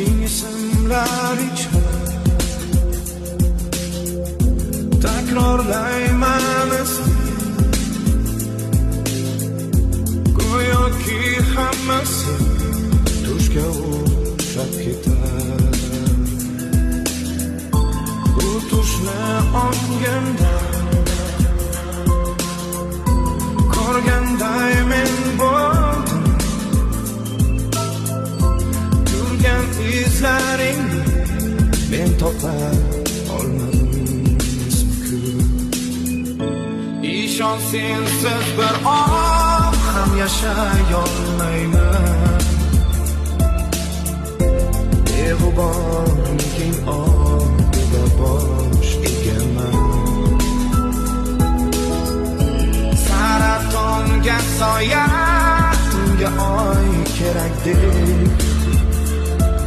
ming ismlar ichra takrorlayman ismini, go'yoki hammasi tushga o'xshab ketar. Bu tushni ongimda ko'rganday men bo'ldim, yurgan izlaringni men topa olmadim. İşon sensiz bir an ham yashayolmayman. Beg'uborliging oldida bosh egaman. Saratonga soya, unga oy kerakdek